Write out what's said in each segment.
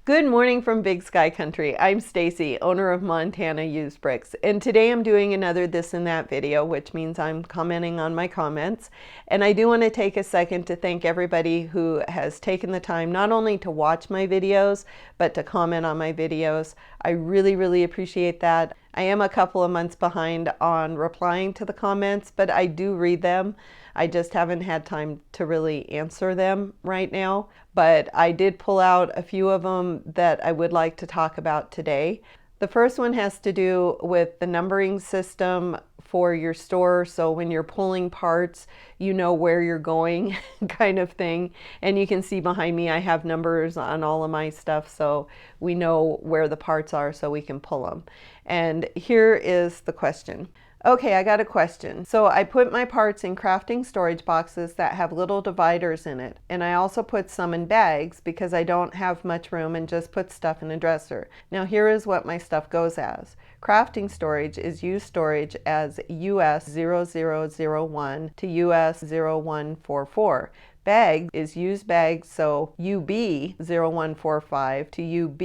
Good morning from Big Sky Country. I'm Stacy, owner of Montana Used Bricks, and today I'm doing another this and that video, which means I'm commenting on my comments. And I do want to take a second to thank everybody who has taken the time not only to watch my videos, but to comment on my videos. I really appreciate that. I am a couple of months behind on replying to the comments, but I do read them. I just haven't had time to really answer them right now, but I did pull out a few of them that I would like to talk about today. The first one has to do with the numbering system for your store, so when you're pulling parts, you know where you're going kind of thing. And you can see behind me I have numbers on all of my stuff, so we know where the parts are so we can pull them. And here is the question. Okay, I got a question. So I put my parts in crafting storage boxes that have little dividers in it. And I also put some in bags because I don't have much room and just put stuff in a dresser. Now here is what my stuff goes as. Crafting storage is used storage as US 0001 to US 0144. Bag is used bags, so UB 0145 to UB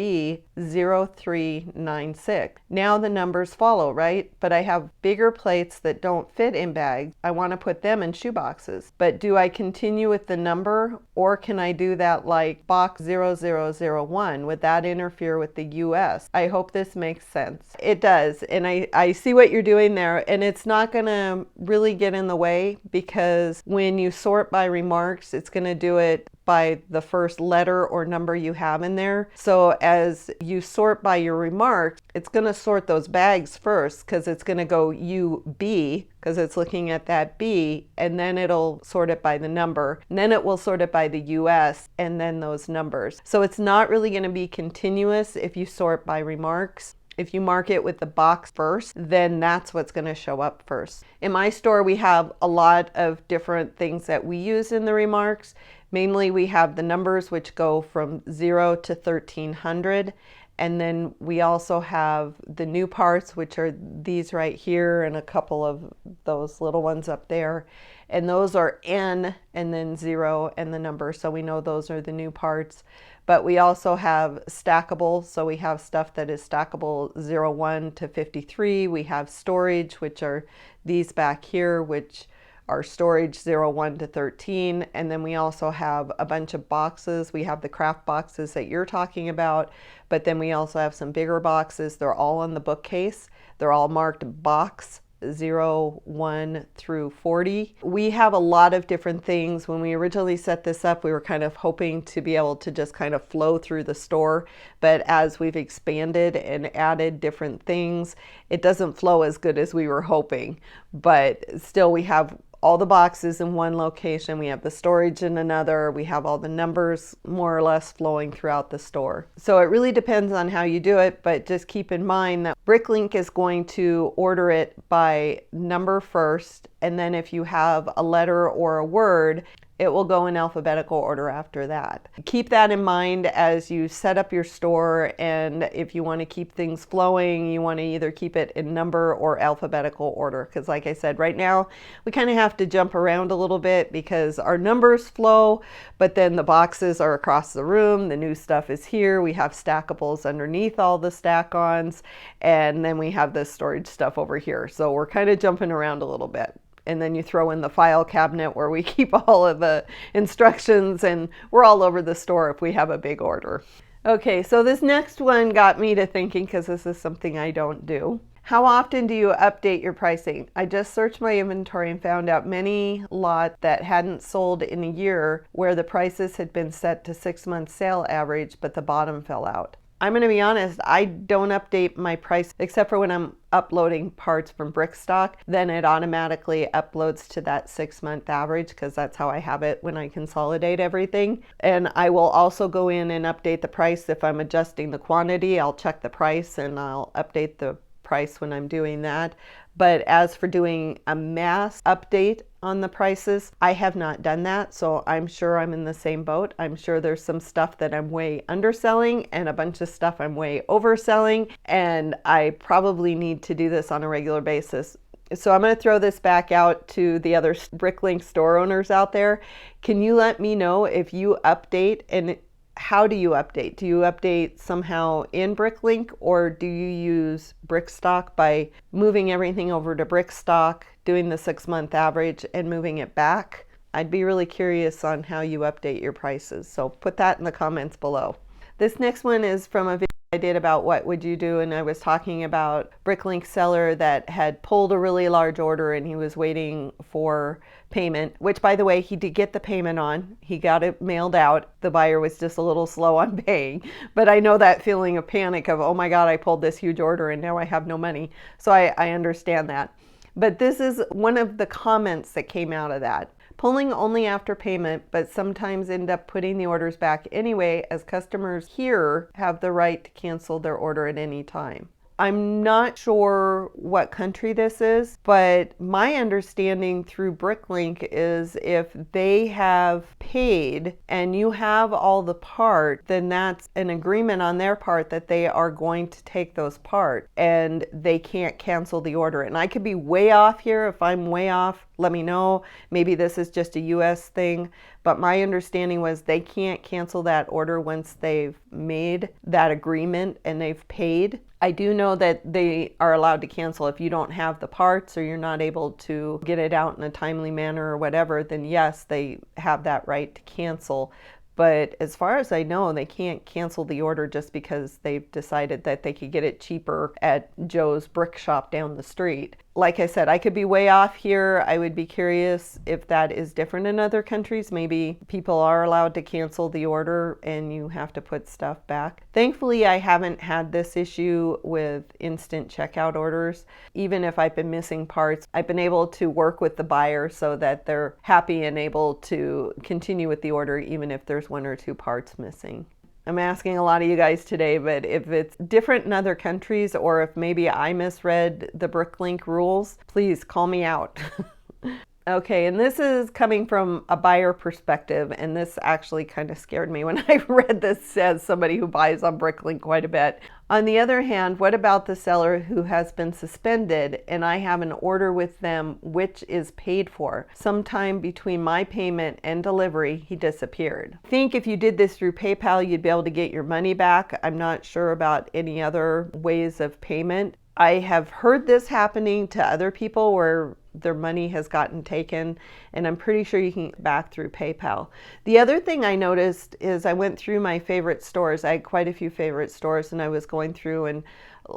0396. Now the numbers follow, right? But I have bigger plates that don't fit in bags. I want to put them in shoe boxes. But do I continue with the number, or can I do that like box 0001? Would that interfere with the US? I hope this makes sense. It does, and I see what you're doing there, and it's not going to really get in the way because when you sort by remarks, it's going to do it by the first letter or number you have in there. So as you sort by your remarks, it's going to sort those bags first because it's going to go UB because it's looking at that B, and then it'll sort it by the number, and then it will sort it by the US and then those numbers. So it's not really going to be continuous if you sort by remarks. If you mark it with the box first, then that's what's going to show up first. In my store, we have a lot of different things that we use in the remarks. Mainly, we have the numbers which go from 0 to 1300. And then we also have the new parts, which are these right here and a couple of those little ones up there. And those are N and then 0 and the number. So we know those are the new parts. But we also have stackable, so we have stuff that is stackable 01 to 53. We have storage, which are these back here, which are storage 01 to 13. And then we also have a bunch of boxes. We have the craft boxes that you're talking about, but then we also have some bigger boxes. They're all on the bookcase. They're all marked box 01 through 40. We have a lot of different things. When we originally set this up, we were kind of hoping to be able to just kind of flow through the store. But as we've expanded and added different things, it doesn't flow as good as we were hoping. But still, we have all the boxes in one location, we have the storage in another, we have all the numbers more or less flowing throughout the store. So it really depends on how you do it, but just keep in mind that Bricklink is going to order it by number first, and then if you have a letter or a word, it will go in alphabetical order after that. Keep that in mind as you set up your store, and if you want to keep things flowing, you want to either keep it in number or alphabetical order. Because like I said, right now, we kind of have to jump around a little bit because our numbers flow, but then the boxes are across the room, the new stuff is here, we have stackables underneath all the stack-ons, and then we have this storage stuff over here. So we're kind of jumping around a little bit. And then you throw in the file cabinet where we keep all of the instructions, and we're all over the store if we have a big order. Okay, so this next one got me to thinking because this is something I don't do. How often do you update your pricing? I just searched my inventory and found out many lots that hadn't sold in a year where the prices had been set to 6-month sale average, but the bottom fell out. I'm going to be honest, I don't update my price except for when I'm uploading parts from Brickstock. Then it automatically uploads to that 6-month average because that's how I have it when I consolidate everything. And I will also go in and update the price if I'm adjusting the quantity. I'll check the price and I'll update the price when I'm doing that. But as for doing a mass update on the prices, I have not done that, so I'm sure I'm in the same boat. I'm sure there's some stuff that I'm way underselling and a bunch of stuff I'm way overselling, and I probably need to do this on a regular basis. So I'm going to throw this back out to the other Bricklink store owners out there. Can you let me know if you update and how do you update? Do you update somehow in Bricklink, or do you use Brickstock by moving everything over to Brickstock, doing the 6-month average and moving it back? I'd be really curious on how you update your prices. So put that in the comments below. This next one is from a video I did about what would you do, and I was talking about Bricklink seller that had pulled a really large order and he was waiting for payment, which by the way, he did get the payment on. He got it mailed out. The buyer was just a little slow on paying, but I know that feeling of panic of, oh my God, I pulled this huge order and now I have no money. So I understand that. But this is one of the comments that came out of that. Pulling only after payment, but sometimes end up putting the orders back anyway, as customers here have the right to cancel their order at any time. I'm not sure what country this is, but my understanding through Bricklink is if they have paid and you have all the part, then that's an agreement on their part that they are going to take those parts and they can't cancel the order. And I could be way off here. If I'm way off, let me know. Maybe this is just a US thing, but my understanding was they can't cancel that order once they've made that agreement and they've paid. I do know that they are allowed to cancel if you don't have the parts or you're not able to get it out in a timely manner or whatever, then yes, they have that right to cancel. But as far as I know, they can't cancel the order just because they've decided that they could get it cheaper at Joe's brick shop down the street. Like I said, I could be way off here. I would be curious if that is different in other countries. Maybe people are allowed to cancel the order and you have to put stuff back. Thankfully, I haven't had this issue with instant checkout orders. Even if I've been missing parts, I've been able to work with the buyer so that they're happy and able to continue with the order even if there's 1 or 2 parts missing. I'm asking a lot of you guys today, but if it's different in other countries or if maybe I misread the Bricklink rules, please call me out. Okay, and this is coming from a buyer perspective, and this actually kind of scared me when I read this as somebody who buys on Bricklink quite a bit. On the other hand, what about the seller who has been suspended and I have an order with them which is paid for? Sometime between my payment and delivery, he disappeared. I think if you did this through PayPal, you'd be able to get your money back. I'm not sure about any other ways of payment. I have heard this happening to other people where their money has gotten taken, and I'm pretty sure you can get back through PayPal. The other thing I noticed is I went through my favorite stores. I had quite a few favorite stores, and I was going through and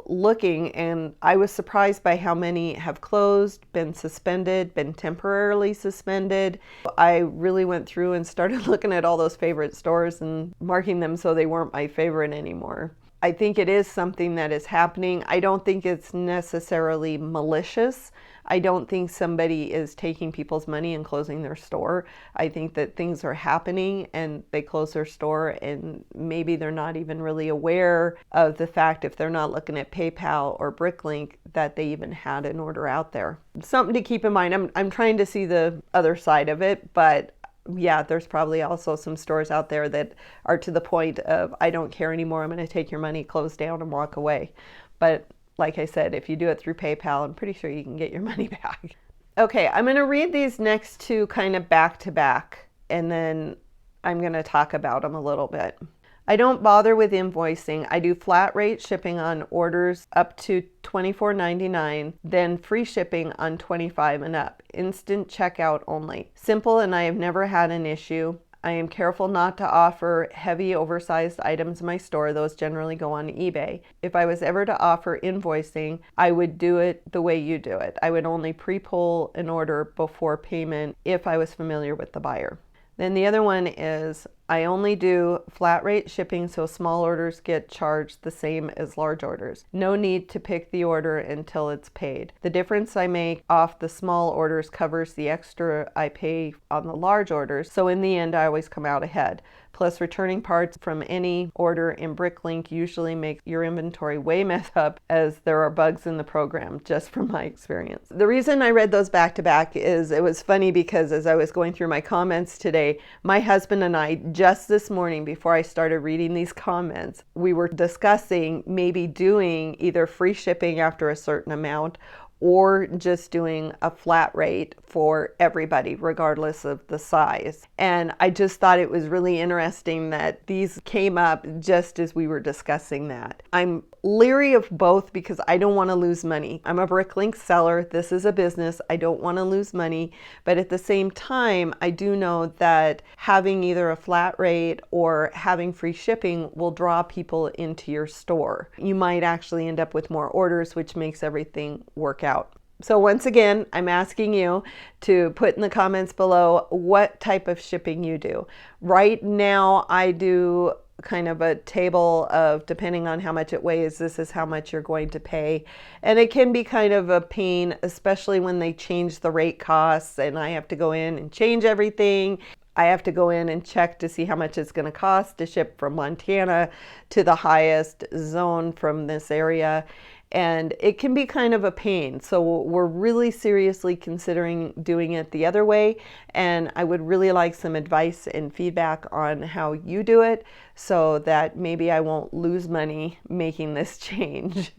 looking, and I was surprised by how many have closed, been suspended, been temporarily suspended. I really went through and started looking at all those favorite stores and marking them so they weren't my favorite anymore. I think it is something that is happening. I don't think it's necessarily malicious. I don't think somebody is taking people's money and closing their store. I think that things are happening and they close their store and maybe they're not even really aware of the fact, if they're not looking at PayPal or Bricklink, that they even had an order out there. Something to keep in mind. I'm trying to see the other side of it, but yeah, there's probably also some stores out there that are to the point of, I don't care anymore, I'm going to take your money, close down, and walk away. But like I said, if you do it through PayPal, I'm pretty sure you can get your money back. Okay, I'm going to read these next two kind of back to back, and then I'm going to talk about them a little bit. I don't bother with invoicing. I do flat rate shipping on orders up to $24.99, then free shipping on $25 and up. Instant checkout only. Simple, and I have never had an issue. I am careful not to offer heavy oversized items in my store. Those generally go on eBay. If I was ever to offer invoicing, I would do it the way you do it. I would only pre-pull an order before payment if I was familiar with the buyer. Then the other one is, I only do flat rate shipping, so small orders get charged the same as large orders. No need to pick the order until it's paid. The difference I make off the small orders covers the extra I pay on the large orders, so in the end I always come out ahead. Plus, returning parts from any order in Bricklink usually makes your inventory way messed up, as there are bugs in the program, just from my experience. The reason I read those back to back is it was funny because as I was going through my comments today, my husband and I, just this morning before I started reading these comments, we were discussing maybe doing either free shipping after a certain amount or just doing a flat rate for everybody, regardless of the size. And I just thought it was really interesting that these came up just as we were discussing that. I'm leery of both because I don't want to lose money. I'm a Bricklink seller. This is a business. I don't want to lose money. But at the same time, I do know that having either a flat rate or having free shipping will draw people into your store. You might actually end up with more orders, which makes everything work out. So once again, I'm asking you to put in the comments below what type of shipping you do. Right now, I do kind of a table of, depending on how much it weighs, this is how much you're going to pay. And it can be kind of a pain, especially when they change the rate costs and I have to go in and change everything. I have to go in and check to see how much it's going to cost to ship from Montana to the highest zone from this area. And it can be kind of a pain. So we're really seriously considering doing it the other way. And I would really like some advice and feedback on how you do it so that maybe I won't lose money making this change.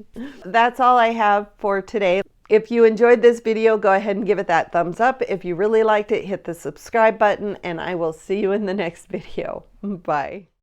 That's all I have for today. If you enjoyed this video, go ahead and give it that thumbs up. If you really liked it, hit the subscribe button, and I will see you in the next video. Bye.